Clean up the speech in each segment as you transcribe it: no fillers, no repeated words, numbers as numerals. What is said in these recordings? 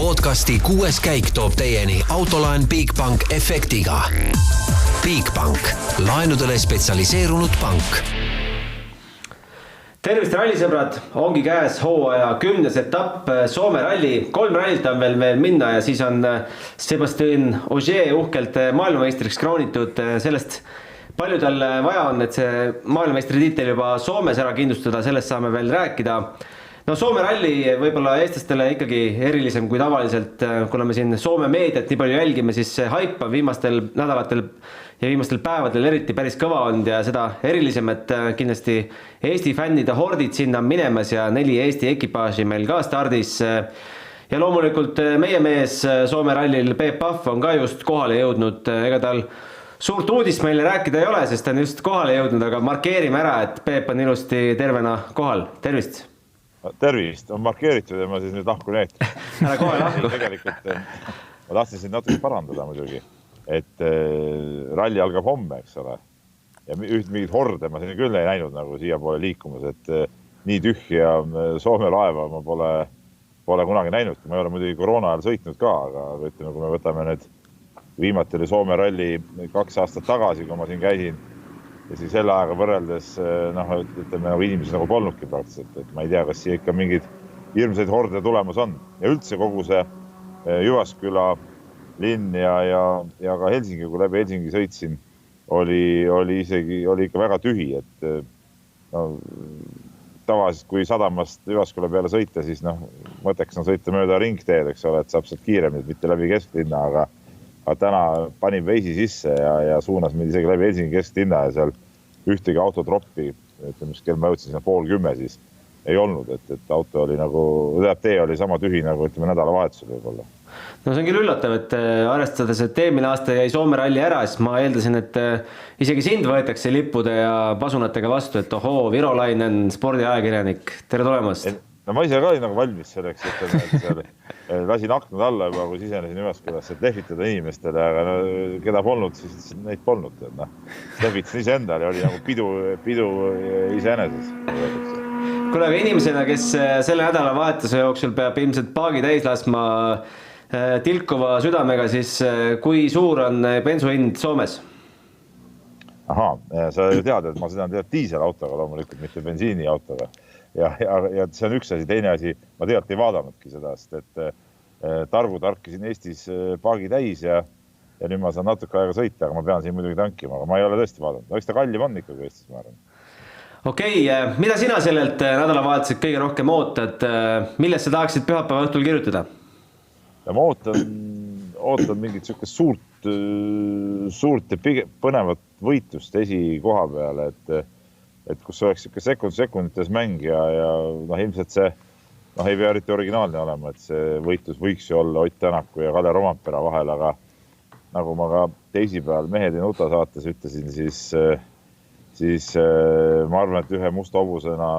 Podcasti 6. käik toob teieni autolaen Bigbank efektiga. Bigbank, laenudele spetsialiseerunud pank. Tervist rallisõbrad, ongi käes hooaja 10. etapp Soome ralli. 3 rallit on veel minna ja siis on Sébastien Ogier uhkelt maailmameistriks kroonitud. Sellest palju tal vaja on, et see maailmameistri tiitel juba Soomes ära kindlustada, sellest saame veel rääkida. No Soome ralli võib-olla eestlastele ikkagi erilisem kui tavaliselt, kuna me siin Soome meediat nii palju jälgime, siis see hype on viimastel nädalatel ja viimastel päevadel eriti päris kõva on ja seda erilisem, et kindlasti Eesti fännide hordid sinna on minemas ja 4 Eesti ekipaaži meil ka stardis. Ja loomulikult meie mees Soome rallil Peep Pahv on ka just kohale jõudnud, ega tal suurt uudist meile rääkida ei ole, sest ta on just kohale jõudnud, aga markeerime ära, et Peep on ilusti tervena kohal. Tervist! Tervist, on markeeritud ja ma siis nüüd lahkun eetri. Ära kohe lahku. Tegelikult ma tahtsin siin natuke parandada muidugi, et ralli algab homme, eks ole. Ja mingid horde ma siin küll ei näinud nagu siia poole liikumas, et nii tühja Soome laeva ma pole kunagi näinud. Ma ei ole muidugi koroona ajal sõitnud ka, aga ütleme, kui me võtame nüüd viimati oli Soome ralli 2 aastat tagasi, kui ma siin käisin, ja siis selle aega võrreldes ütleme, inimesed nagu polnudki praktiliselt, et ma ei tea, kas siia ikka mingid hirmsaid horde tulemas on. Ja üldse kogu see Jyväsküla linn ja ka Helsingi, kui läbi Helsingi sõitsin, oli ikka väga tühi, et tavaliselt kui sadamast Jyväsküla peale sõita, siis mõtteks on sõita mööda ringteed, eks ole, et saab sealt kiiremini, mitte läbi kesklinna, aga täna panin veisi sisse ja suunas mind isegi läbi Helsingi kesklinna ja seal ühtegi autotroppi, ütleme, kell ma jõudsin sinna 9:30, siis ei olnud, et auto oli nagu, tee oli sama tühi nagu ütleme nädalavahetusel võib-olla. No see on küll üllatav, et arvestades, et eelmine aasta jäi Soome ralli ära, siis ma eeldasin, et isegi sind võetakse lippude ja pasunatega vastu, et ohoo, Virolainen, spordiajakirjanik, tere tulemast! No ma ise ka olin nagu valmis selleks, et seal lasin aknud alla juba, kui sisenesin Jyväskylasse, et lehvitada inimestele, aga keda polnud, siis neid polnud. Lehvitasin ise endale, oli nagu pidu iseeneses. Kuule, aga inimesena, kes selle nädalavahetuse jooksul peab ilmselt paagi täis laskma tilkuva südamega, siis kui suur on bensuhind Soomes? Ahaa, sa ju tead, et ma sõidan diiselautoga loomulikult, mitte bensiiniautoga. Ja see on üks asi, teine asi, ma tegelikult ei vaadanudki seda, sest et tarkisin Eestis paagi täis ja nüüd ma saan natuke aega sõita, aga ma pean siin muidugi tankima, aga ma ei ole tõesti vaadanud. Eks ta kallim on ikkagi Eestis, ma arvan. Okei, mida sina sellelt nädalavahetused kõige rohkem ootad? Millest sa tahaksid pühapäeva õhtul kirjutada? Ja ma ootan mingit suurt ja põnevat võitlust esikoha peale, et kus oleks sekundites mäng ja ilmselt see ei pea eriti originaalne olema, et see võitlus võiks ju olla Ott Tänaku ja Kalle Rompera vahel, aga nagu ma ka teisipäeval Mehed ei nuta saates ütlesin, siis ma arvan, et ühe musta hobusena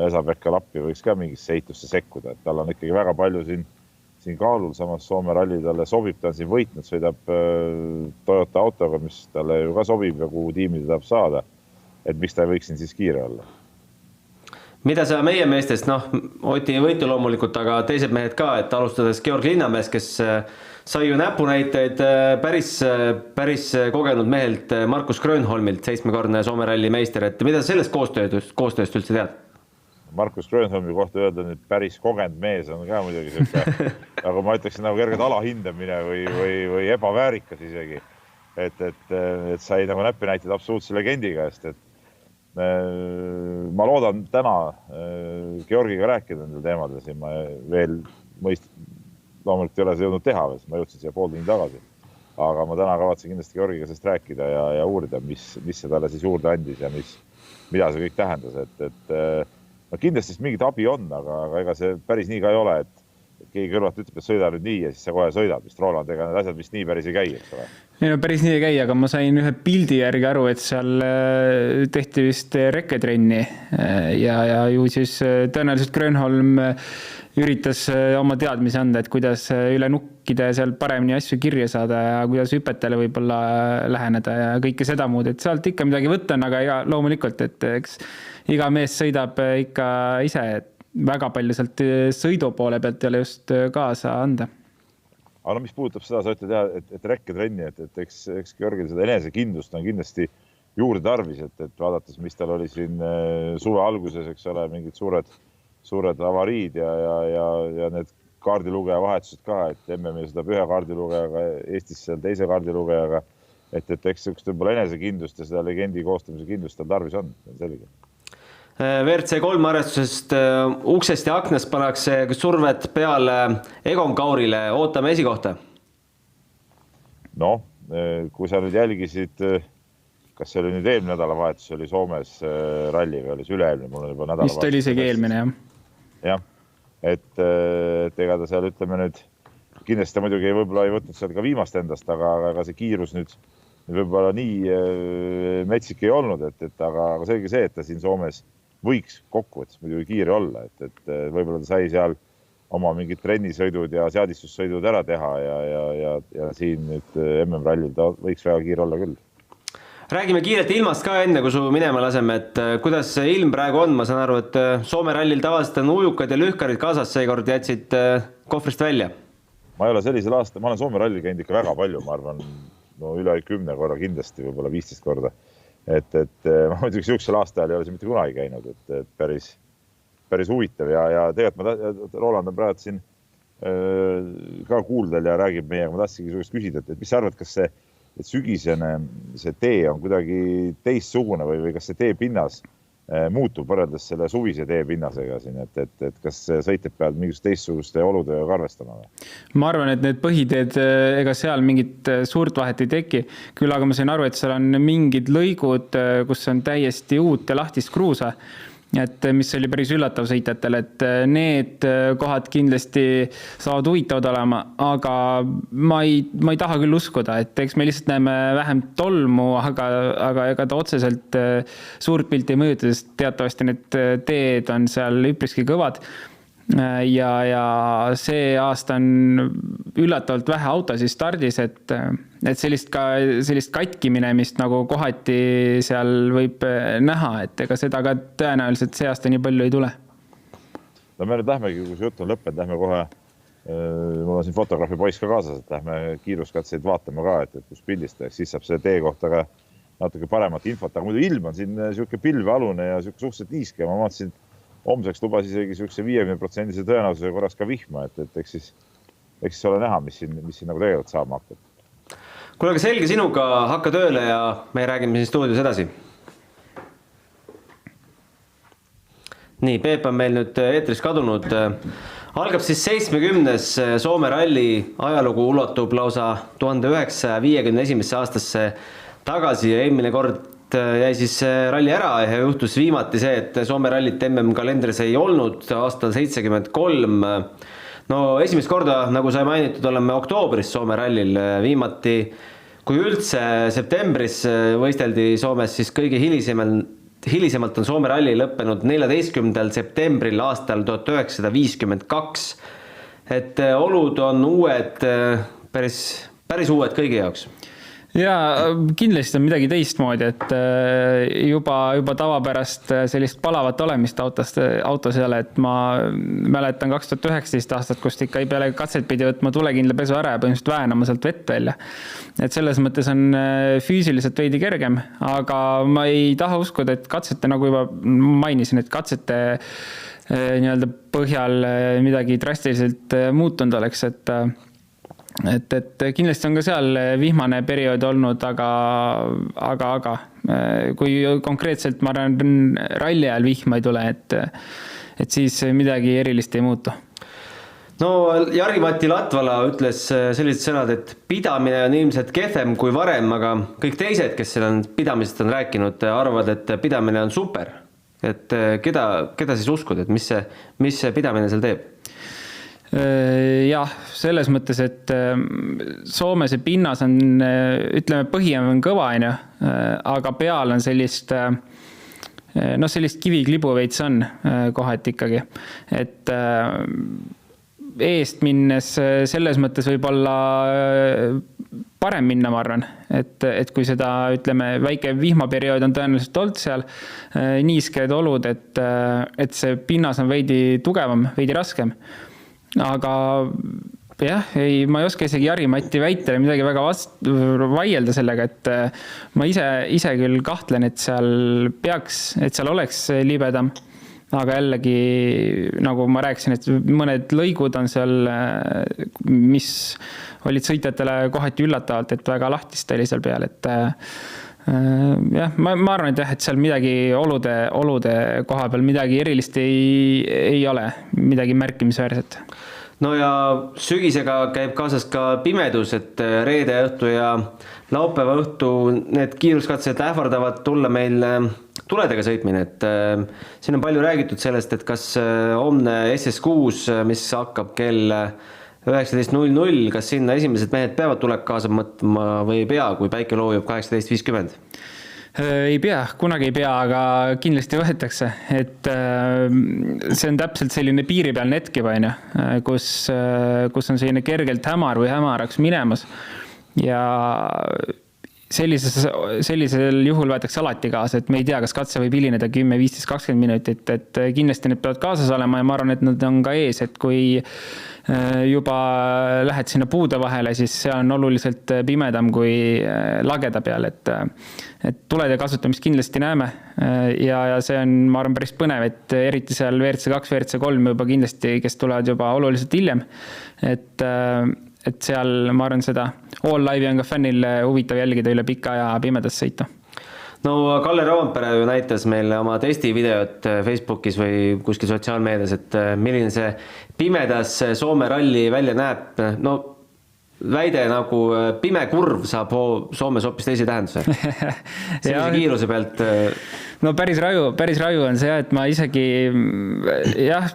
Esa-Pekka Lappi võiks ka mingisse seitusse sekkuda, et tal on ikkagi väga palju siin kaalul, samas Soome ralli talle sobib, ta on siin võitnud, sõidab Toyota autoga, mis talle ju ka sobib ja kuhu tiimi ta tahab saada. Et miks ta ei võiksin siis kiire olla? Mida sa meie meestest, Oti võitu loomulikult, aga teised mehed ka, et alustades Georg Linnamäes, kes sai ju näpunäiteid päris kogenud mehelt Markus Grönholmilt, 7-kordne Soome ralli meister, et mida sa sellest koostööst üldse tead? Markus Grönholmi kohta öelda nüüd päris kogenud mees on ka muidugi selline, nagu ma ütleksin, nagu kerged alahindamine või ebaväärikas isegi. Et sai nagu näpinäiteid absoluutse legendi käest, et ma loodan täna Georgiga rääkida nendel teemadel, siin ma veel loomulikult ei ole see jõudnud teha, ma jõudsin siia pool tundi tagasi, aga ma täna kavatsen kindlasti Georgiga sellest rääkida ja uurida, mis see talle siis juurde andis ja mida see kõik tähendas, et kindlasti mingit abi on, aga ega see päris nii ka ei ole, et keegi kõrvalt ütleb, et sõida nüüd nii ja siis sa kohe sõidad, vist Rolandega need asjad vist nii päris ei käi, eks ole? Ei, päris nii ei käi, aga ma sain ühe pildi järgi aru, et seal tehti vist reketrenni ja ju siis tõenäoliselt Grönholm üritas oma teadmisi anda, et kuidas üle nukkida ja seal paremini asju kirja saada ja kuidas hüpetele võib-olla läheneda ja kõike seda muud, et sealt ikka midagi võtta on, aga loomulikult, et eks iga mees sõidab ikka ise, et väga palju sealt sõidu poole pealt ei ole just kaasa anda. Aga mis puudutab seda, sa ütled, et rekketrenni, et eks Georgil seda enesekindlust on kindlasti juurde tarvis, et vaadates, mis tal oli siin suve alguses, eks ole, mingid suured avariid ja need kaardilugeja vahetused ka, et MM-i seda ühe kaardilugejaga, Eestis seal teise kaardilugejaga, et eks üks võib-olla enesekindlust ja seda legendi koostamise kindlust tal tarvis on selge. WRC 3 arvestusest uksest ja aknast pannakse survet peale Egon Kaurile, ootame esikohta. No, kui sa nüüd jälgisid, kas see oli nüüd eelmine nädalavahetus, oli Soomes ralliga, oli see üle-eelmine, mul oli juba nädalavahetus. Vist oli isegi eelmine, jah. Jah, et ega ta seal ütleme nüüd, kindlasti ta muidugi võib-olla ei võtnud seal ka viimast endast, aga see kiirus nüüd võib-olla nii metsik ei olnud, aga selge see, et ta siin Soomes võiks kokkuvõttes muidugi kiire olla, et võib-olla ta sai seal oma mingid trennisõidud ja seadistussõidud ära teha ja siin nüüd MM-rallil ta võiks väga kiire olla küll. Räägime kiirelt ilmast ka enne, kui su minema laseme, et kuidas see ilm praegu on, ma saan aru, et Soome rallil tavaliselt on ujukad ja lühkarid kaasas, seekord jätsid kohvrist välja. Ma ei ole sellisel aastal, ma olen Soome rallil käinud ikka väga palju, ma arvan, üle 10 korra kindlasti, võib-olla 15 korda. Et ma muidugi sihukesel aastal ei ole see mitte kunagi käinud, et päris huvitav ja tegelikult Roland on praegu siin ka kuuldel ja räägib meiega, ma tahtsingi sugust küsida, et mis sa arvad, kas see sügisene see tee on kuidagi teistsugune või kas see teepinnas muutub võrreldes selle suvise teepinnasega siin, et kas sõitjad peavad mingisugust teistsuguste oludega arvestama? Ma arvan, et need põhiteed, ega seal mingit suurt vahet ei teki. Küll aga ma sain aru, et seal on mingid lõigud, kus on täiesti uut ja lahtist kruusa, et mis oli päris üllatav sõitjatele, et need kohad kindlasti saavad huvitavad olema, aga ma ei taha küll uskuda, et eks me lihtsalt näeme vähem tolmu, aga ega ta otseselt suurt pilti ei mõjuta, sest teatavasti need teed on seal üpriski kõvad ja see aasta on üllatavalt vähe autosid stardis, et sellist katkiminemist nagu kohati seal võib näha, et ega seda ka tõenäoliselt see aasta nii palju ei tule. No me nüüd lähmegi, kui see jutt on lõppenud, lähme kohe, mul on siin fotograafi poiss ka kaasas, et lähme kiiruskatseid vaatama ka, et kus pildista, siis saab see tee kohta ka natuke paremat infot, aga muidu ilm on siin siuke pilvealune ja siuke suhteliselt niiske, ma vaatasin, homseks lubas isegi siukse 50% tõenäosuse korras ka vihma, et eks siis ole näha, mis siin nagu tegelikult saama hakkab. Kuule, aga selge sinuga, hakka tööle ja me räägime siin stuudios edasi. Nii, Peep on meil nüüd eetris kadunud. Algab siis 70. Soome ralli, ajalugu ulatub lausa 1951. aastasse tagasi ja eelmine kord jäi siis ralli ära ja juhtus viimati see, et Soome rallit MM-kalendris ei olnud aastal 73. No esimest korda, nagu sai mainitud, oleme oktoobris Soome rallil viimati, kui üldse septembris võisteldi Soomes, siis kõige hilisemalt on Soome ralli lõppenud 14. septembril aastal 1952. Et olud on uued, päris uued kõigi jaoks. Ja kindlasti on midagi teistmoodi, et juba tavapärast sellist palavat olemist autos ei ole, et ma mäletan 2019 aastat, kust ikka ei peale katset pidi võtma tulekindla pesu ära ja põhimõtteliselt väänama sealt vett välja. Et selles mõttes on füüsiliselt veidi kergem, aga ma ei taha uskuda, et katsete, nagu juba mainisin, et katsete nii-öelda põhjal midagi drastiliselt muutunud oleks, et kindlasti on ka seal vihmane periood olnud, aga kui konkreetselt ma arvan ralli ajal vihma ei tule, et siis midagi erilist ei muutu. No Jari-Matti Latvala ütles sellised sõnad, et pidamine on ilmselt kehvem kui varem, aga kõik teised, kes seal pidamisest on rääkinud, arvavad, et pidamine on super. Et keda siis uskud, et mis see pidamine seal teeb? Jah, selles mõttes, et Soome see pinnas on, ütleme, põhiam on kõva, aga peal on sellist kiviklibu veits on kohati ikkagi. Et eest minnes selles mõttes võib olla parem minna, ma arvan. Et kui seda, ütleme, väike vihmaperiood on tõenäoliselt olnud seal, niisked olud, et see pinnas on veidi tugevam, veidi raskem. Aga jah, ma ei oska isegi Jari-Mati väitele midagi väga vaielda sellega, et ma ise küll kahtlen, et seal oleks libedam, aga jällegi, nagu ma rääkisin, et mõned lõigud on seal, mis olid sõitjatele kohati üllatavalt, et väga lahtist oli seal peal, et jah, ma arvan, et jah, et seal midagi olude koha peal midagi erilist ei ole, midagi märkimisväärset. No ja sügisega käib kaasas ka pimedus, et reede õhtu ja laupäeva õhtu need kiiruskatsed ähvardavad tulla meil tuledega sõitmine, et siin on palju räägitud sellest, et kas homne SS6, mis hakkab kell 19.00, kas sinna esimesed mehed peavad tulek kaasa mõtma või ei pea, kui päike loojub 18.50? Ei pea, kunagi ei pea, aga kindlasti võetakse, et see on täpselt selline piiripealne hetk juba, kus on selline kergelt hämar või hämaraks minemas ja sellisel juhul võetakse alati kaasa, et me ei tea, kas katse võib hilineda 10, 15, 20 minutit, et kindlasti need peavad kaasas olema ja ma arvan, et nad on ka ees, et kui juba lähed sinna puude vahele, siis see on oluliselt pimedam kui lageda peal, et tulede kasutamist kindlasti näeme ja see on, ma arvan, päris põnev, et eriti seal WRC2, WRC3 juba kindlasti, kes tulevad juba oluliselt hiljem, et seal, ma arvan, seda All Live'i on ka fännil huvitav jälgida üle pika aja pimedas sõita. No Kalle Roompere ju näitas meile oma testivideot Facebookis või kuskil sotsiaalmeedias, et milline see pimedas Soome ralli välja näeb. No väide nagu pime kurv saab Soomes hoopis teisi tähenduse. Sellise kiiruse pealt... No päris raju on see, et ma isegi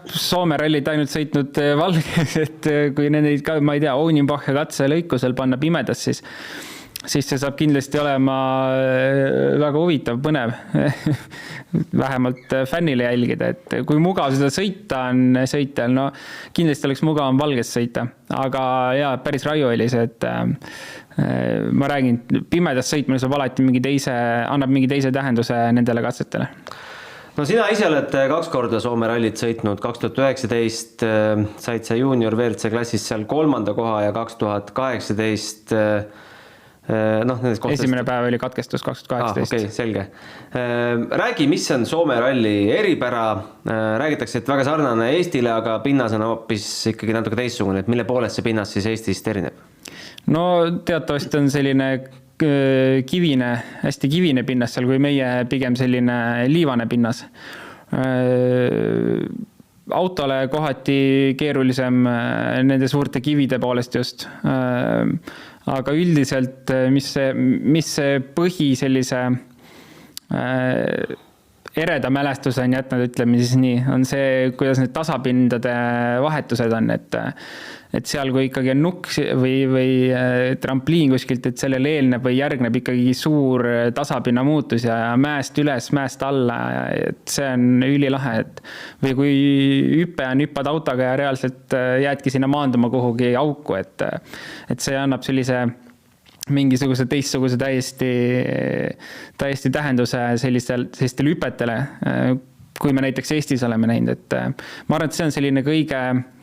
Soome rallit ainult sõitnud valges, et kui neid ka, ma ei tea, Ounenbach ja katse lõikusel panna pimedas, siis see saab kindlasti olema väga huvitav, põnev, vähemalt fännile jälgida, et kui mugav seda sõita on sõitjal, no kindlasti oleks mugavam valges sõita, aga päris raju oli see, et ma räägin, pimedas sõitmine saab alati annab mingi teise tähenduse nendele katsetele. No sina ise oled 2 korda Soome rallit sõitnud, 2019 said sa junior WRC klassis seal 3. koha ja 2018 esimene päev oli katkestus 2018. Okei, selge. Räägi, mis on Soome ralli eripära? Räägitakse, et väga sarnane Eestile, aga pinnas on hoopis ikkagi natuke teissugune, et mille poolest see pinnas siis Eestist erineb? No teatavasti on selline hästi kivine pinnas seal, kui meie pigem selline liivane pinnas. Autole kohati keerulisem nende suurte kivide poolest just. Aga üldiselt, mis see põhi sellise ereda mälestuse on jätnud, ütleme siis nii, on see, kuidas need tasapindade vahetused on, et seal, kui ikkagi on nukk või trampliin kuskilt, et sellele eelneb või järgneb ikkagi suur tasapinna muutus ja mäest üles, mäest alla, et see on ülilahe, või kui hüppad autoga ja reaalselt jäädki sinna maanduma kuhugi auku, et see annab sellise mingisuguse teistsuguse täiesti tähenduse sellistele hüpetele, kui me näiteks Eestis oleme näinud, et ma arvan, et see on selline kõige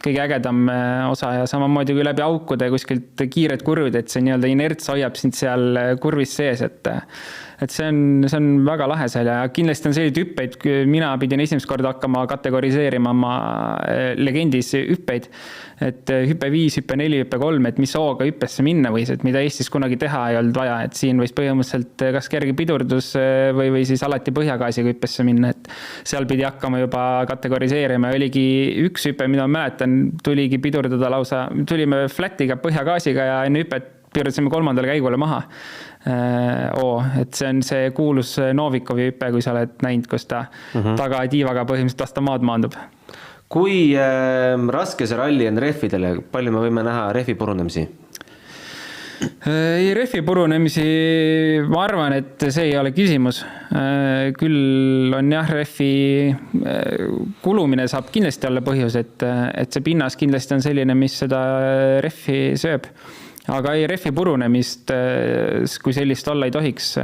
ägedam osa ja samamoodi kui läbi aukude kuskilt kiired kurvid, et see nii-öelda inerts hoiab sind seal kurvis sees, et see on väga lahe seal ja kindlasti on sellised hüppeid, mina pidin esimest korda hakkama kategoriseerima oma legendis hüppeid, et hüppe 5, hüppe 4, hüppe 3, et mis hooga hüppesse minna võis, et mida Eestis kunagi teha ei olnud vaja, et siin võis põhimõtteliselt kas kerge pidurdus või siis alati põhjagaasiga hüppesse minna, et seal pidi hakkama juba kategoriseerima ja oligi üks hüpe, mida ma mäletan, tuligi pidurdada lausa, tulime flat'iga põhjagaasiga ja enne hüpet pidurdasime 3. käigule maha. Et see on see kuulus Novikovi hüpe, kui sa oled näinud, kus ta taga tiivaga põhimõtteliselt vasta maad maandub. Kui raske see ralli on rehvidele? Palju me võime näha rehvi purunemisi? Rehvi purunemisi, ma arvan, et see ei ole küsimus. Küll on rehvi kulumine saab kindlasti olla põhjus, et see pinnas kindlasti on selline, mis seda rehvi sööb. aga ei, rehvi purunemist, kui sellist olla ei tohiks,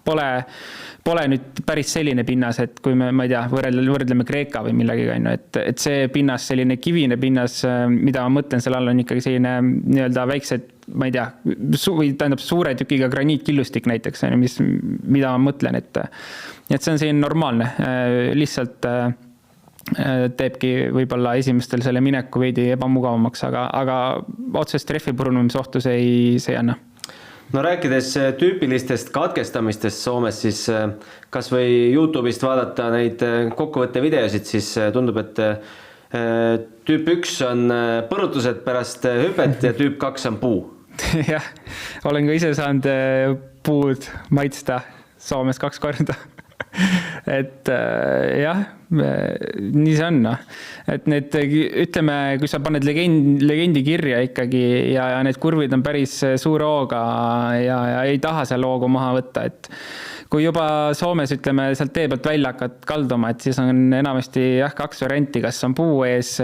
pole nüüd päris selline pinnas, et kui ma ei tea, võrdleme Kreeka või millegagi, et see pinnas, selline kivine pinnas, mida ma mõtlen seal all on ikkagi selline nii-öelda väiksed, ma ei tea, tähendab suure tükiga graniitkillustik näiteks, mida ma mõtlen, et see on selline normaalne, lihtsalt teebki võib-olla esimestel selle mineku veidi ebamugavamaks, aga otsest rehvi purunemise ohtu see ei anna. No rääkides tüüpilistest katkestamistest Soomes, siis kas või YouTube'ist vaadata neid kokkuvõtte videosid, siis tundub, et tüüp 1 on põrutused pärast hüpet ja tüüp 2 on puu. Jah, olen ka ise saanud puud maitsta Soomes 2 korda. Et jah, nii see on. Et need, ütleme, kui sa paned legendi kirja ikkagi ja need kurvid on päris suure hooga ja ei taha seal hoogu maha võtta, et kui juba Soomes, ütleme, sealt tee pealt välja hakkad kalduma, et siis on enamasti 2 varianti, kas on puu ees,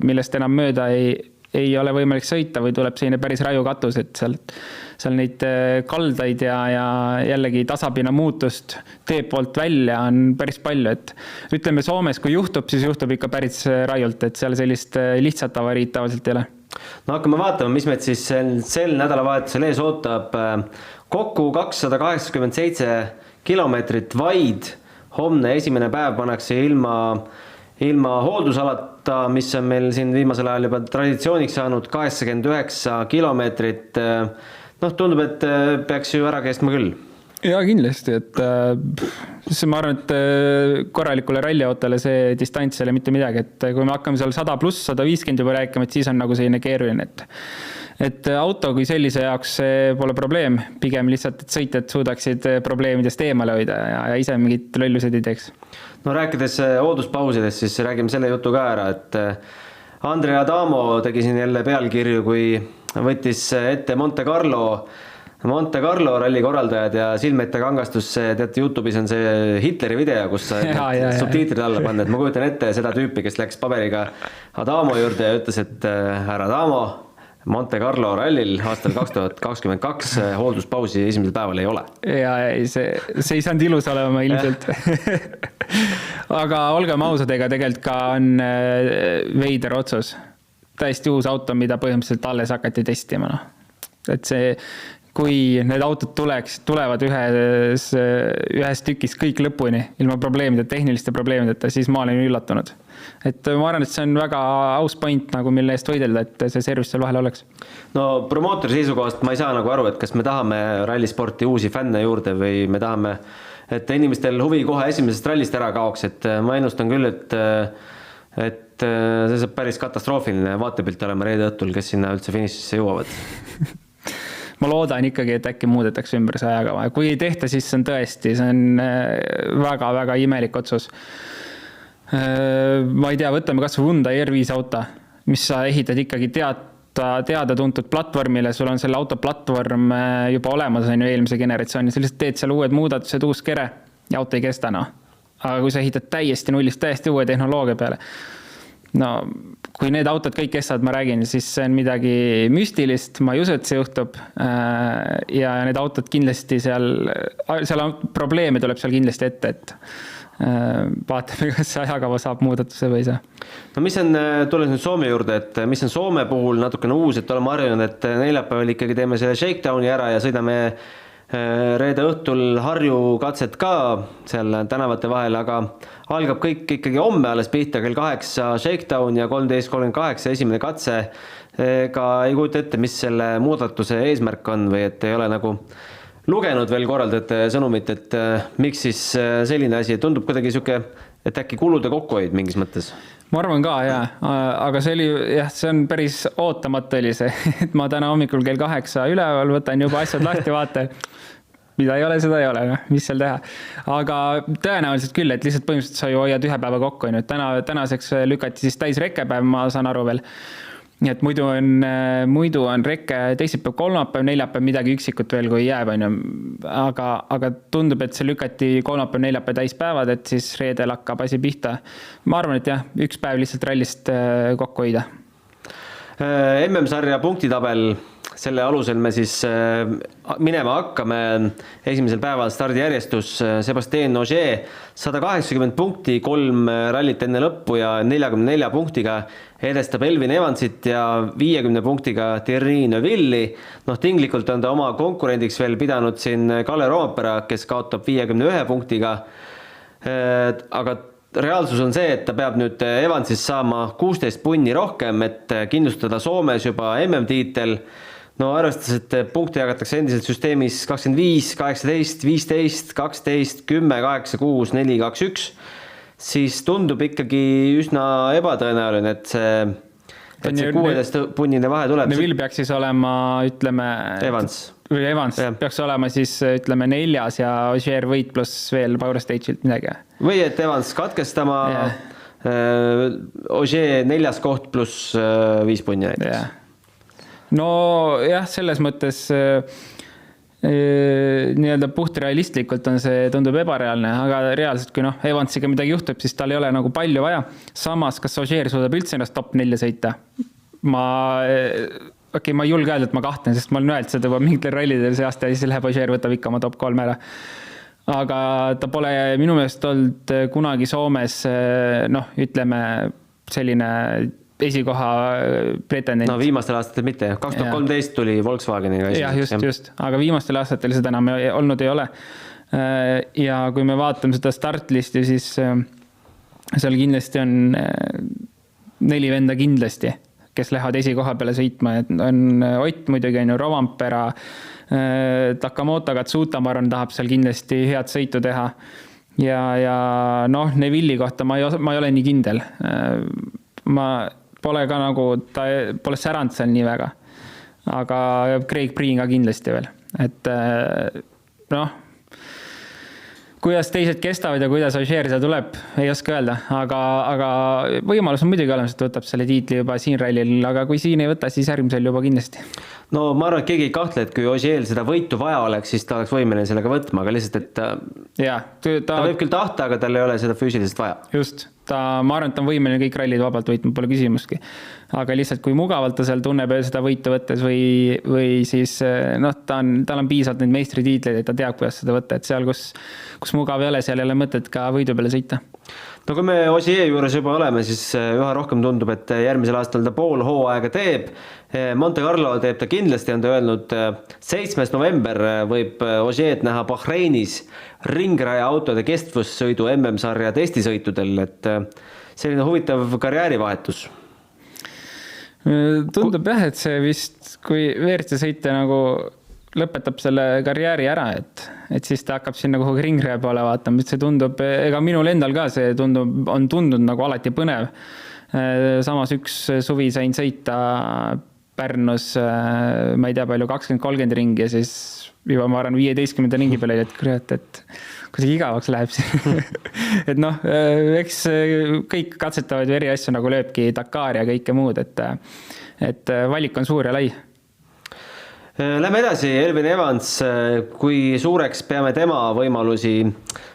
millest enam mööda ei ole võimalik sõita või tuleb selline päris raju katus, et seal neid kaldaid ja jällegi tasapinna muutust tee poolt välja on päris palju, et ütleme Soomes, kui juhtub, siis juhtub ikka päris rajult, et seal sellist lihtsat avariid tavaliselt ei ole. No hakkame vaatama, mis meid siis sel nädalavahetusel ees ootab. Kokku 287 kilomeetrit vaid. Homne esimene päev pannakse ilma hooldusalata, mis on meil siin viimasel ajal juba traditsiooniks saanud 89 kilomeetrit. Tundub, et peaks ju ära kestma küll. Ja kindlasti, et ma arvan, et korralikule ralliautole see distants ei ole mitte midagi, et kui me hakkame seal 100 pluss 150 juba rääkima, et siis on nagu selline keeruline, et auto kui sellise jaoks pole probleem, pigem lihtsalt, et sõitjad suudaksid probleemidest eemale hoida ja ise mingid lollused ei teeks. No rääkides hoolduspausidest, siis räägime selle jutu ka ära, et Andrea Adamo tegi siin jälle pealkirju, kui võttis ette Monte Carlo ralli korraldajad ja silmete kangastus, teate, YouTube'is on see Hitleri video, kus sa subtiitrid alla panna, et ma kujutan ette seda tüüpi, kes läks paberiga Adamo juurde ja ütles, et härra Adamo, Monte Carlo rallil aastal 2022 hoolduspausi esimesel päeval ei ole. Ja see ei saanud ilus olema ilmselt. Aga olgem ausad, ega tegelikult ka on veider otsus. Täiesti uus auto, mida põhimõtteliselt alles hakati testima. Et see, kui need autod tulevad ühes tükis kõik lõpuni, ilma probleemideta, tehniliste probleemideta, siis ma olen üllatunud. Et ma arvan, et see on väga aus point, nagu mille eest võidelda, et see service seal vahel oleks. No promootori seisukohast ma ei saa nagu aru, et kas me tahame rallisporti uusi fänne juurde või me tahame, et inimestel huvi kohe esimesest rallist ära kaoks, et ma ennustan küll, et see saab päris katastroofiline vaatepilt olema reede õhtul, kes sinna üldse finišisse jõuavad. Ma loodan ikkagi, et äkki muudetakse ümber see ajakava. Kui ei tehta, siis see on tõesti, see on väga-väga imelik otsus. Ma ei tea, võtame kas või Hyundai R5 auto, mis sa ehitad ikkagi teada-tuntud platvormile, sul on selle auto platvorm juba olemas on ju eelmise generatsiooni, sa lihtsalt teed seal uued muudatused, uus kere ja auto ei kesta. Aga kui sa ehitad täiesti nullist, täiesti uue tehnoloogia peale, kui need autod kõik kestavad, ma räägin, siis see on midagi müstilist, ma ei usu, et see juhtub ja need autod kindlasti seal on probleeme tuleb seal kindlasti ette, et vaatame, kas see ajakava saab muudatuse või ei saa. No mis on, tulen nüüd Soome juurde, et mis on Soome puhul natukene uus, et oleme harjunud, et neljapäeval ikkagi teeme selle shakedowni ära ja sõidame reede õhtul Harju katset ka seal tänavate vahel, aga algab kõik ikkagi homme alles pihta kell 8 shakedown ja 13.38 esimene katse. Ega ei kujuta ette, mis selle muudatuse eesmärk on või et ei ole nagu lugenud veel korraldajate sõnumit, et miks siis selline asi tundub kuidagi siuke, et äkki kulude kokkuhoid mingis mõttes? Ma arvan ka, aga see on päris ootamatu oli see, et ma täna hommikul kell 8 üleval võtan juba asjad lahti, vaata, mida ei ole, seda ei ole, mis seal teha. Aga tõenäoliselt küll, et lihtsalt põhimõtteliselt sa ju hoiad ühe päeva kokku, tänaseks lükati siis täis rekkepäev, ma saan aru veel. Nii et muidu on rekke teisipäev, kolmapäev, neljapäev midagi üksikut veel, kui jääb, aga tundub, et see lükati kolmapäev, neljapäev täispäevad, et siis reedel hakkab asi pihta. Ma arvan, et üks päev lihtsalt rallist kokku hoida. MM-sarja punktitabel selle alusel me siis minema hakkame. Esimesel päeval stardijärjestus Sébastien Ogier 180 punkti, 3 rallit enne lõppu ja 44 punktiga edestab Elvin Evansit ja 50 punktiga Thierry Neuville'i. Tinglikult on ta oma konkurendiks veel pidanud siin Kalle Roompere, kes kaotab 51 punktiga. Aga reaalsus on see, et ta peab nüüd Evansis saama 16 punni rohkem, et kindlustada Soomes juba MM-tiitel. Arvestades, et punkti jagatakse endiselt süsteemis 25, 18, 15, 12, 10, 8, 6, 4, 2, 1, siis tundub ikkagi üsna ebatõenäoline, et see 16-punnine vahe tuleb. Neville peaks siis olema, ütleme... Evans peaks olema siis, ütleme, 4. ja Ogier võit pluss veel Power Stage'ilt midagi. Või et Evans katkestama, Ogier 4. koht pluss 5 punni näiteks. No jah, selles mõttes nii-öelda puht realistlikult on see, tundub ebareaalne, aga reaalselt, kui Evansiga midagi juhtub, siis tal ei ole nagu palju vaja. Samas, kas Ogier suudab üldse ennast top 4 sõita? Ma ei julge öelda, et ma kahtlen, sest ma olen öelnud seda juba mingitel rallidel see aasta ja siis läheb Ogier, võtab ikka oma top 3 ära. Aga ta pole minu meelest olnud kunagi Soomes, ütleme, selline esikoha pretendent. Viimastel aastatel mitte. 2013 tuli Volkswageniga. Jah, just. Aga viimastel aastatel seda enam olnud ei ole. Ja kui me vaatame seda startlisti, siis seal kindlasti on 4 venda kindlasti, kes lähevad esikoha peale sõitma. On Ott muidugi, on ju Rovanpera, Takamoto, Katsuta, ma arvan, tahab seal kindlasti head sõitu teha. Ja Neville'i kohta ma ei ole nii kindel. Ma pole ka nagu, ta pole säranud seal nii väga. Aga Craig Breen ka kindlasti veel. Et kuidas teised kestavad ja kuidas Ogier seda tuleb, ei oska öelda, aga võimalus on muidugi olemas, et võtab selle tiitli juba siin rallil, aga kui siin ei võta, siis järgmisel juba kindlasti. Ma arvan, et keegi ei kahtle, et kui Ogier seda võitu vaja oleks, siis ta oleks võimeline sellega võtma, aga lihtsalt, et ta võib küll tahta, aga tal ei ole seda füüsiliselt vaja. Just, ma arvan, et ta on võimeline kõik rallid vabalt võitma, pole küsimustki. Aga lihtsalt, kui mugavalt ta seal tunneb seda võitu võttes või siis tal on piisavalt neid meistritiitleid, et ta teab, kuidas seda võtta, et seal, kus mugav ei ole, seal ei ole mõtet ka võidu peale sõita. Kui me Ogier juures juba oleme, siis üha rohkem tundub, et järgmisel aastal ta pool hooaega teeb. Monte Carlo teeb ta kindlasti, on ta öelnud, 7. november võib Ogier näha Bahreinis ringraja autode kestvussõidu MM-sarja testisõitudel, et selline huvitav karjäärivahetus. Tundub jah, et see vist, kui WRC sõita nagu lõpetab selle karjääri ära, et siis ta hakkab siin nagu ringraja poole vaatama, et see tundub, ega minul endal ka see on tundunud nagu alati põnev. Samas üks suvi sain sõita Pärnus, ma ei tea palju, 20-30 ringi ja siis juba ma arvan 15 ringi peale, et kuidagi igavaks läheb siin. Et eks kõik katsetavad eri asju nagu lööbki Dakar ja kõike muud, et valik on suur ja lai. Lähme edasi, Elvin Evans, kui suureks peame tema võimalusi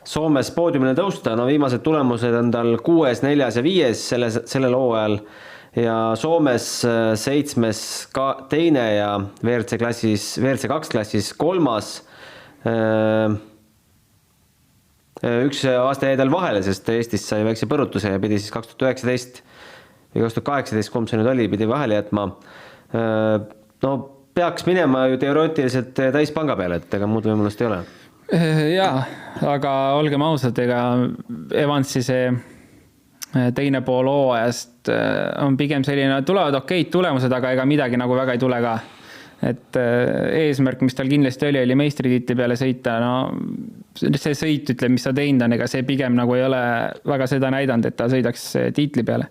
Soomes poodiumile tõusta, viimased tulemused on tal 6., 4. ja 5. sellel hooajal ja Soomes 7. 2. ja WRC 2 klassis 3. Üks aasta jäi tal vahele, sest Eestis sai väikse põrutuse ja pidi siis 2019 või 2018, kumb see nüüd oli, pidi vahele jätma. Peaks minema ju teoreetiliselt täispanga peale, et ega muud võimalust ei ole. Jaa, aga olgem ausad, ega Evansi see teine pool hooajast on pigem selline, tulevad okeid tulemused, aga ega midagi nagu väga ei tule ka. Et eesmärk, mis tal kindlasti oli meistritiitli peale sõita, see sõit, ütleb, mis ta teinud on, ega see pigem nagu ei ole väga seda näidanud, et ta sõidaks tiitli peale.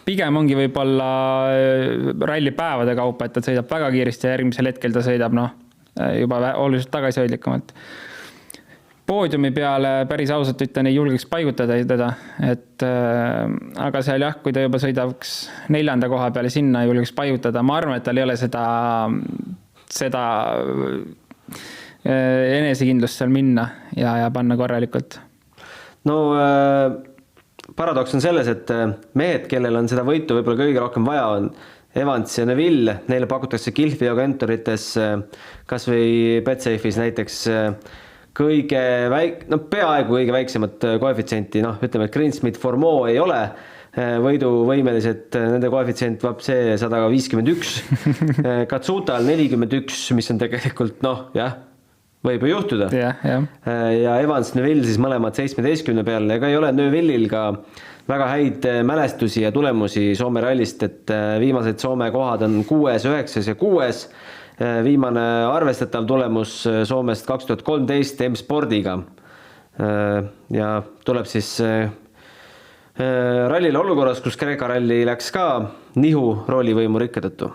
Pigem ongi võib-olla rallipäevade kaupa, et ta sõidab väga kiiresti ja järgmisel hetkel ta sõidab juba oluliselt tagasihoidlikumalt. Poodiumi peale päris ausalt ütlen, ei julgeks paigutada teda, aga seal jah, kui ta juba sõidaks 4. koha peale sinna, ei julgeks paigutada. Ma arvan, et tal ei ole seda enesekindlust seal minna ja panna korralikult. Paradoks on selles, et mehed, kellel on seda võitu võib-olla kõige rohkem vaja, on Evans ja Neville, neile pakutakse Gilfi agentorites kas või Betsafe'is näiteks peaaegu kõige väiksemat koefitsienti, ütleme, et Greensmith Formeau ei ole võiduvõimelised, nende koefitsient vab see 151, Katsutal 41, mis on tegelikult, võib ju juhtuda. Ja Evans, Neville siis mõlemad 17 peal, ega ei ole Neville'il ka väga häid mälestusi ja tulemusi Soome rallist, et viimased Soome kohad on 6, 9 ja 6. Viimane arvestatav tulemus Soomest 2013 M-spordiga. Ja tuleb siis rallile olukorras, kus Kreeka ralli läks ka nihu roolivõimu rikke tõttu.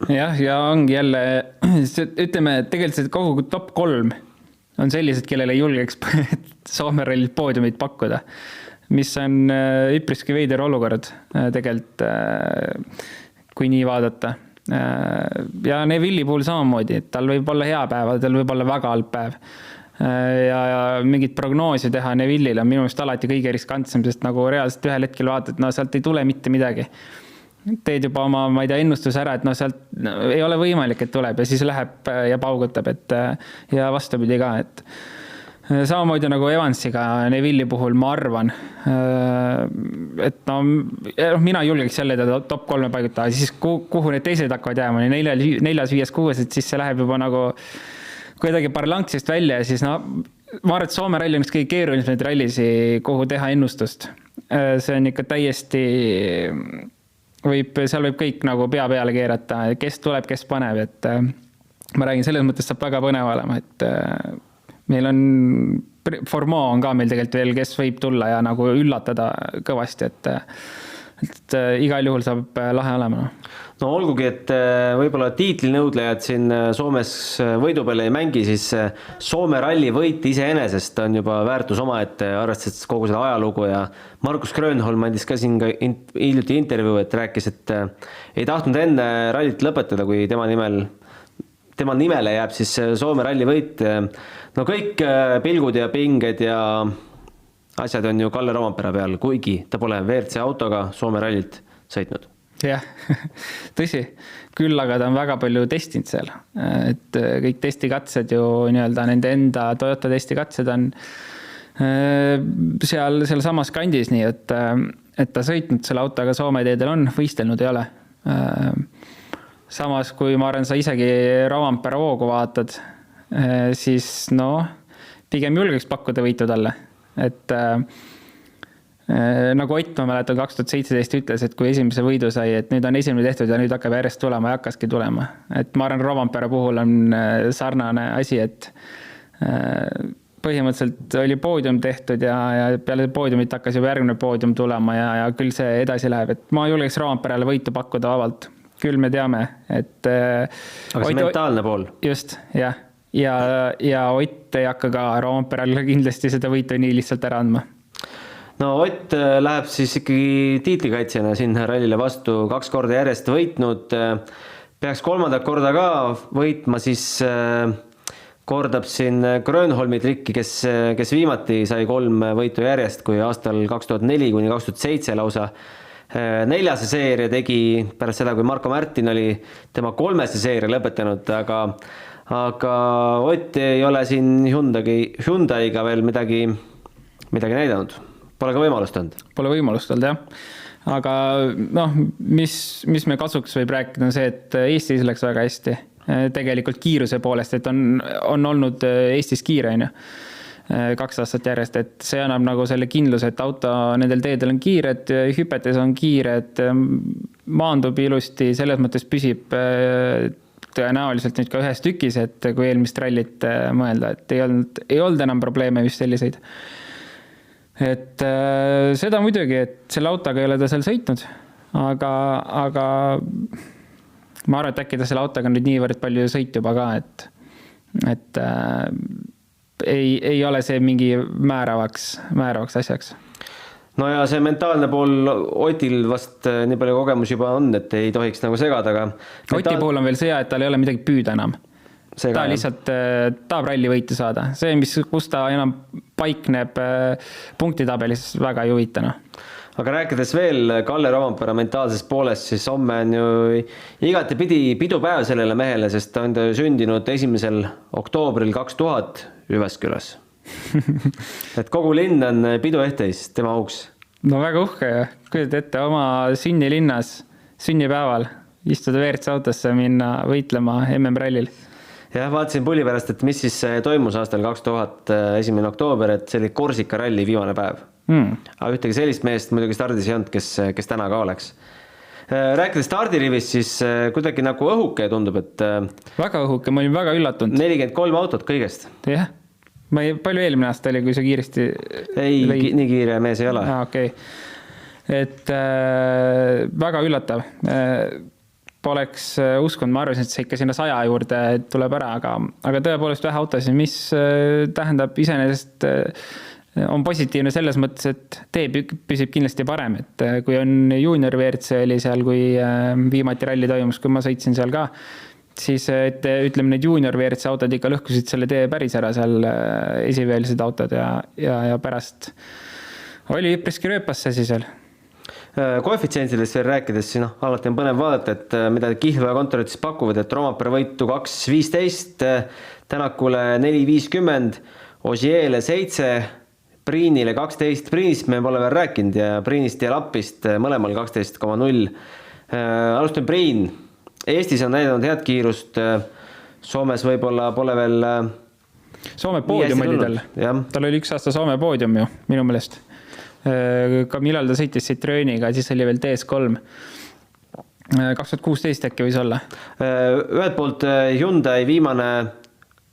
Jah, ja ongi jälle, ütleme, tegelikult kogu top 3 on sellised, kellele ei julgeks Soome rallit poodiumit pakkuda, mis on üpriski veider olukord tegelikult, kui nii vaadata. Ja Neville'i puhul samamoodi, et tal võib olla hea päev, tal võib olla väga halb päev. Ja mingit prognoosi teha Neville'ile on minu meelest alati kõige riskantsem, sest nagu reaalselt ühel hetkel vaatad, sealt ei tule mitte midagi. Teed juba oma, ma ei tea, ennustuse ära, et sealt ei ole võimalik, et tuleb ja siis läheb ja paugutab, ja vastupidi ka, et samamoodi nagu Evansiga Neville'i puhul ma arvan, et mina julgeks jälle top 3 paigutada, siis kuhu need teised hakkavad jääma, 4, 5, 6, et siis see läheb juba nagu kuidagi parlanksist välja ja siis ma arvan, et Soome ralli on üks kõige keerulisemaid rallisi, kuhu teha ennustust. See on ikka täiesti, seal võib kõik nagu pea peale keerata, kes tuleb, kes paneb, et ma räägin, selles mõttes saab väga põnev olema, et meil on, Formeau on ka meil tegelikult veel, kes võib tulla ja nagu üllatada kõvasti, et igal juhul saab lahe olema. No olgugi, et võib-olla tiitlinõudlejad siin Soomes võidu peale ei mängi, siis Soome ralli võit iseenesest on juba väärtus oma, et arvestades kogu seda ajalugu ja Markus Grönholm andis ka siin hiljuti intervjuu, et rääkis, et ei tahtnud enne rallit lõpetada, kui tema nimele jääb siis Soome ralli võit. No kõik pilgud ja pinged ja asjad on ju Kalle Rompera peal, kuigi ta pole WRC autoga Soome rallit sõitnud. Jah, tõsi, küll aga ta on väga palju testinud seal, et kõik testikatsed ju nii-öelda nende enda Toyota testikatsed on seal samas kandis, nii et ta sõitnud selle autoga Soome teedel on, võistelnud ei ole. Samas, kui ma arvan, sa isegi Rompera hoogu vaatad, siis pigem julgeks pakkuda võitu talle, et nagu Ott, ma mäletan 2017 ütles, et kui esimese võidu sai, et nüüd on esimene tehtud ja nüüd hakkab järjest tulema ja hakkaski tulema. Et ma arvan, Rompera puhul on sarnane asi, et põhimõtteliselt oli poodium tehtud ja peale poodiumit hakkas juba järgmine poodium tulema ja küll see edasi läheb. Et ma julgeks Romperale võitu pakkuda vabalt. Küll me teame, et aga see mentaalne pool. Just, jah. Ja Ott ei hakka ka Romperale kindlasti seda võitu nii lihtsalt ära andma. No Ott läheb siis ikkagi tiitlikaitsjana sinna rallile vastu 2 korda järjest võitnud. Peaks 3. korda ka võitma, siis kordab siin Grönholmi trikki, kes viimati sai 3 võitu järjest, kui aastal 2004 kuni 2007 lausa 4. seeria tegi pärast seda, kui Marko Märtin oli tema 3. seeria lõpetanud, aga Ott ei ole siin Hyundai'ga veel midagi näidanud. Pole ka võimalust olnud. Pole võimalust olnud, jah. Aga mis me kasuks võib rääkida on see, et Eestis läks väga hästi. Tegelikult kiiruse poolest, et on olnud Eestis kiire, 2 aastat järjest, et see annab nagu selle kindluse, et auto nendel teedel on kiired, hüpetes on kiired, maandub ilusti, selles mõttes püsib tõenäoliselt nüüd ka ühes tükis, et kui eelmist rallit mõelda, et ei olnud enam probleeme vist selliseid. Et seda muidugi, et selle autoga ei ole ta seal sõitnud, aga ma arvan, et äkki ta selle autoga nüüd niivõrd palju sõit juba ka, et ei ole see mingi määravaks asjaks. No ja see mentaalne pool Otil vast nii palju kogemus juba on, et ei tohiks nagu segada, aga Oti pool on veel see, et tal ei ole midagi püüda enam. Ta lihtsalt tahab ralli võitu saada. See, kus ta enam paikneb punktitabelis, väga ei huvita. aga rääkides veel Kalle Roompere mentaalsest poolest, siis homme on ju igatepidi pidupäev sellele mehele, sest ta on sündinud 1. oktoobril 2000 Jyväskyläs. Et kogu linn on piduehteis tema auks. No väga uhke ja kujutad ette oma sünnilinnas, sünnipäeval istuda WRC autosse minna võitlema MM-rallil. Jah, vaatasin pulli pärast, et mis siis toimus aastal 2000 1. oktoober, et see oli Korsika ralli viimane päev. Aga ühtegi sellist meest muidugi stardis ei olnud, kes täna ka oleks. Rääkides stardirivist, siis kuidagi nagu õhuke tundub, et väga õhuke, ma olin väga üllatunud. 43 autot kõigest. Jah, palju eelmine aasta oli, kui see kiiresti ei, nii kiire mees ei ole. Okay. Et väga üllatav. Poleks uskunud, ma arvasin, et see ikka sinna 100 juurde tuleb ära, aga tõepoolest vähe autosid, mis tähendab iseenesest on positiivne selles mõttes, et tee püsib kindlasti parem, et kui on junior WRC oli seal, kui viimati ralli toimus, kui ma sõitsin seal ka, siis ütleme, need junior WRC autod ikka lõhkusid selle tee päris ära seal esiveelised autod ja pärast oli üpriski rööpas see seal. Koefitsientidest veel rääkides, siis alati on põnev vaadata, et mida Kihlve kontorites pakuvad, et Roompere võitu 2.15, Tänakule 4.50, Ožeele 7, Priinile 12, Priinist me pole veel rääkinud ja Priinist ja Lappist mõlemal 12,0. Alustame Priin. Eestis on näidanud head kiirust, Soomes võib-olla pole veel Soome poodium oli tal. Tal oli 1 aasta Soome poodium ju, minu meelest. Ka millal ta sõitis Citroeniga, siis oli veel DS3. 2016 äkki võis olla. Ühelt poolt Hyundai viimane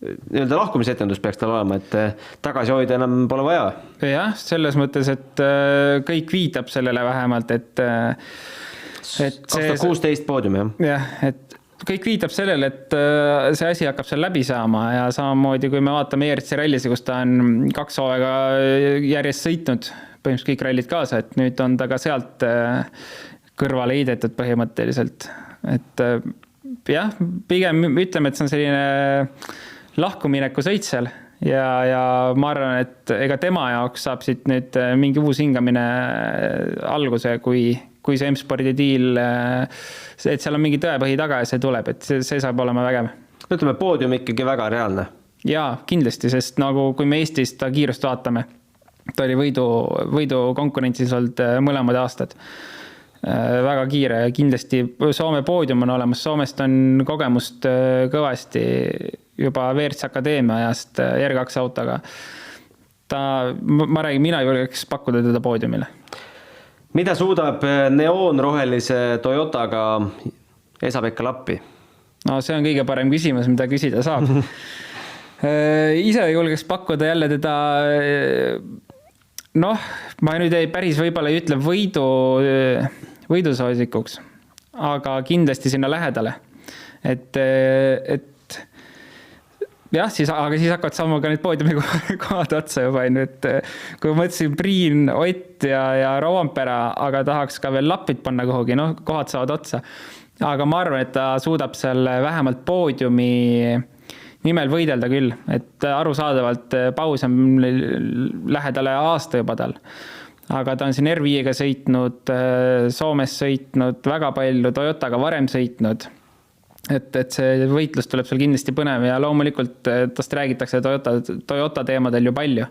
lahkumisetendus peaks tal olema, et tagasi hoida enam pole vaja. Jah, selles mõttes, et kõik viitab sellele vähemalt, et 2016 poodium, jah. Jah, et kõik viitab sellele, et see asi hakkab seal läbi saama ja samamoodi, kui me vaatame ERC rallisi, kus ta on 2 hooaega järjest sõitnud, põhimõtteliselt kõik rallid kaasa, et nüüd on ta ka sealt kõrvale heidetud põhimõtteliselt. Et jah, pigem ütleme, et see on selline lahkumineku sõit seal ja ma arvan, et ega tema jaoks saab siit nüüd mingi uus hingamine alguse, kui see M-spordi diil, et seal on mingi tõepõhi taga ja see tuleb, et see saab olema vägev. Ütleme, poodium ikkagi väga reaalne. Jaa, kindlasti, sest nagu kui me Eestis ta kiirust vaatame, ta oli võidu konkurentsis olnud mõlemad aastad. Väga kiire ja kindlasti Soome poodium on olemas. Soomest on kogemust kõvasti juba WRC Akadeemia ajast R2 autoga. Ma räägin, mina julgeks pakkuda teda poodiumile. Mida suudab neoonrohelise Toyotaga Esa-Pekka Lappi? No see on kõige parem küsimus, mida küsida saab. Ise julgeks pakkuda jälle teda, ma nüüd päris võib-olla ei ütle võidusoosikuks, aga kindlasti sinna lähedale. Et jah, siis hakkavad saama ka need poodiumi kohad otsa juba. Et kui mõtlesin Priin, Ott ja Roompere, aga tahaks ka veel Lappid panna kuhugi, kohad saavad otsa. Aga ma arvan, et ta suudab seal vähemalt poodiumi nimel võidelda küll, et arusaadavalt paus on lähedale aasta juba tal. Aga ta on siin R5-ga sõitnud, Soomes sõitnud, väga palju Toyotaga varem sõitnud. Et see võitlus tuleb seal kindlasti põnev ja loomulikult tast räägitakse Toyota teemadel ju palju.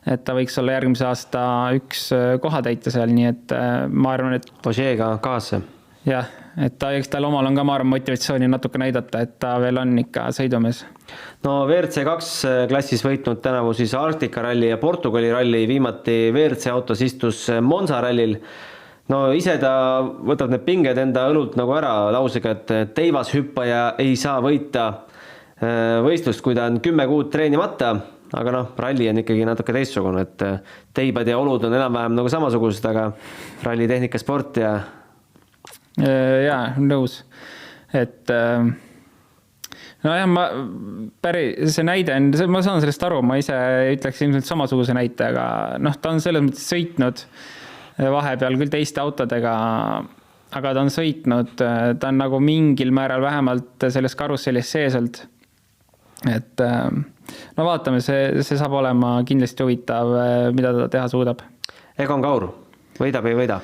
Et ta võiks olla järgmise aasta üks kohatäitja seal, nii et ma arvan, et Ožeega kaasa. Jah, et tal omal on ka motivatsiooni natuke näidata, et ta veel on ikka sõidumees. No WRC2 klassis võitnud tänavu siis Arktika ralli ja Portugali ralli, viimati WRC autos istus Monza rallil. No ise ta võtab need pinged enda õlult nagu ära lausega, et teivas hüppaja ei saa võita võistlust, kui ta on 10 kuud treenimata, aga ralli on ikkagi natuke teistsugune, et teibad ja olud on enam-vähem nagu samasugused, aga ralli tehnika sport ja jaa, nõus. Et see näide on, ma saan sellest aru, ma ise ütleks ilmselt samasuguse näite, aga ta on selles mõttes sõitnud vahepeal küll teiste autodega, aga ta on sõitnud, ta on nagu mingil määral vähemalt selles karussellis seeselt. Et vaatame, see saab olema kindlasti huvitav, mida ta teha suudab. Egon Kaur. võidab ei võida?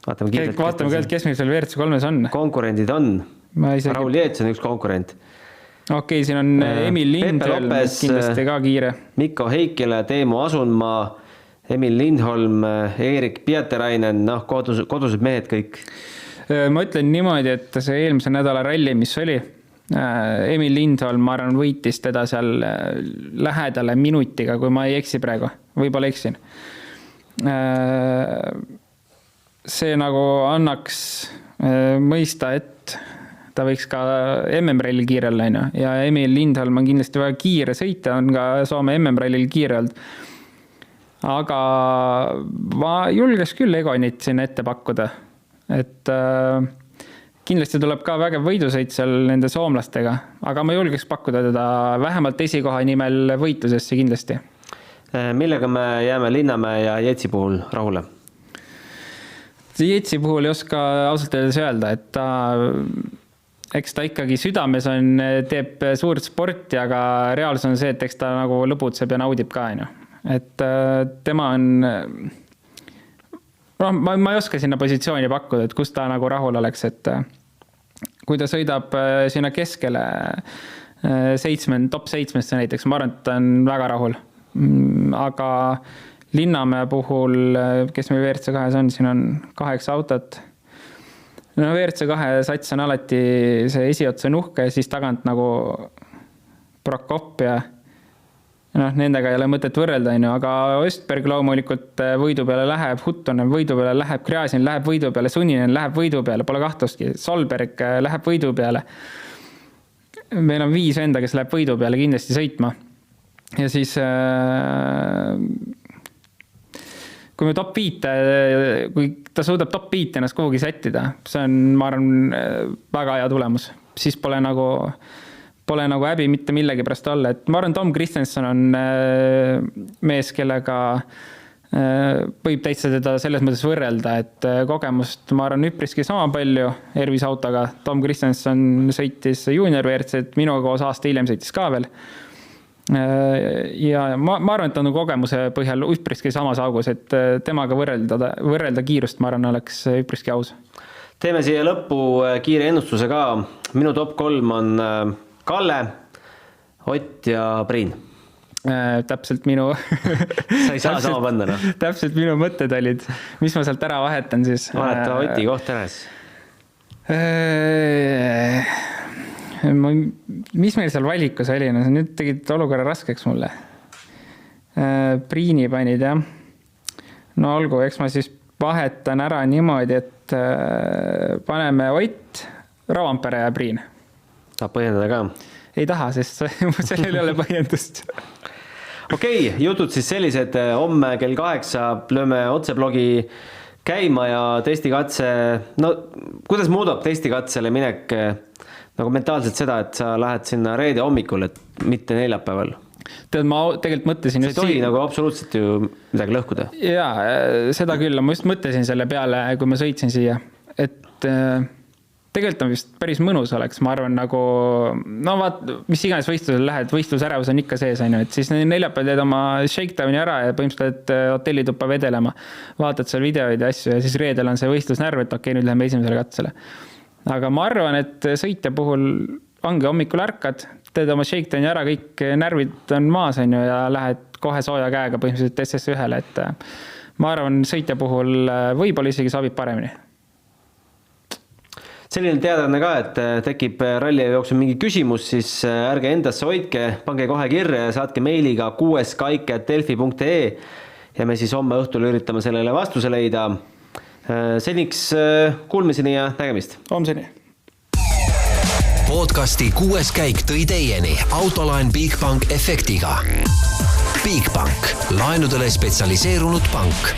Vaatame kiirelt, kes meil seal WRC3-s on. Konkurendid on. Raul Jeets on üks konkurent. Okei, siin on Emil Lindholm, kindlasti ka kiire. Mikko Heikkila, Teemu Asunmaa, Emil Lindholm, Erik Pieterainen, kodused mehed kõik. Ma ütlen niimoodi, et see eelmise nädala ralli, mis oli, Emil Lindholm, ma arvan, võitis teda seal lähedale minutiga, kui ma ei eksi praegu. Võib-olla eksin. See nagu annaks mõista, et ta võiks ka MM-rallil kiire olla, ja Emil Lindholm on kindlasti väga kiire sõita, on ka Soome MM-rallil kiire olnud. Aga ma julges küll Egonit siin ette pakkuda, et kindlasti tuleb ka vägev võidusõit seal nende soomlastega, aga ma julgeks pakkuda teda vähemalt esikoha nimel võitlusesse kindlasti. Millega me jääme Linnamäe ja Jetsi puhul rahule? Jetsi puhul ei oska ausalt öelda, et eks ta ikkagi südames teeb suurt sporti, aga reaalsus on see, et eks ta nagu lõbutseb ja naudib ka. Et tema on, ma ei oska sinna positsiooni pakkuda, et kus ta nagu rahul oleks, et kui ta sõidab sinna keskele top 7-sse näiteks, ma arvan, et ta on väga rahul. Aga Linnamäe puhul, kes meil WRC2 on, siin on 8 autot. No WRC2 sats on alati see esiots on uhke ja siis tagant nagu Prokop ja nendega ei ole mõtet võrrelda, aga Östberg loomulikult võidu peale läheb, Huttonen võidu peale läheb, Krjasin läheb võidu peale, Sunninen läheb võidu peale, pole kahtustki, Solberg läheb võidu peale. Meil on 5 venda, kes läheb võidu peale kindlasti sõitma. Ja siis kui me top 5, kui ta suudab top 5 ennast kuhugi sättida, see on, ma arvan, väga hea tulemus. Siis pole nagu häbi mitte millegi pärast olla. Et ma arvan, Tom Kristensen on mees, kellega võib täitsa teda selles mõttes võrrelda, et kogemust, ma arvan, üpriski sama palju Ervis autoga. Tom Kristensen sõitis junior WRC, et minuga koos aasta hiljem sõitis ka veel. Ja ma arvan, et on kogemuse põhjal üpriski samas augus, et temaga võrrelda kiirust, ma arvan, oleks üpriski aus. Teeme siia lõppu kiire ennustuse ka. Minu top 3 on Kalle, Ott ja Priin. Täpselt minu sa ei saa sama panna, Täpselt minu mõtted olid. Mis ma sealt ära vahetan siis? Vaheta Oti koht ära siis. Mis meil seal valikus oli? Nüüd tegid olukorra raskeks mulle. Priini panid, jah. No olgu, eks ma siis vahetan ära niimoodi, et paneme Ott, Rovanpere ja Priin. Saab põhjendada ka? Ei taha, sest sellel ei ole põhjendust. Okei, jutud siis sellised. Homme kell 8 lööme otseblogi käima ja testikatse. No, kuidas muudab testikatsele minek nagu mentaalselt seda, et sa lähed sinna reede hommikul, et mitte neljapäeval? Tead, ma tegelikult mõtlesin just... See ei tohi nagu absoluutselt ju midagi lõhkuda. Jaa, seda küll. Ma just mõtlesin selle peale, kui ma sõitsin siia, et tegelikult on vist päris mõnus oleks, ma arvan nagu, no vaat, mis iganes võistlusel lähed, võistlusärevus on ikka sees, et siis neljapäev teed oma shakedowni ära ja põhimõtteliselt hotellituppa vedelema, vaatad seal videoid ja asju ja siis reedel on see võistlusnärv, et okei, nüüd läheme esimesele katsele. Aga ma arvan, et sõitja puhul ongi hommikul ärkad, teed oma shakedowni ära, kõik närvid on maas ja lähed kohe sooja käega põhimõtteliselt SS1-le, et ma arvan, sõitja puhul võib-olla isegi sobib paremini. Selline teadane ka, et tekib ralli jooksul mingi küsimus, siis ärge endasse hoidke, pange kohe kirja ja saatke meiliga 6kaik@delfi.ee ja me siis homme õhtul üritame sellele vastuse leida. Seniks kuulmiseni ja nägemist. Homseni. Podcasti 6 käik tõi teieni Autoline Bigbank efektiga. Bigbank, laenudele spetsialiseerunud pank.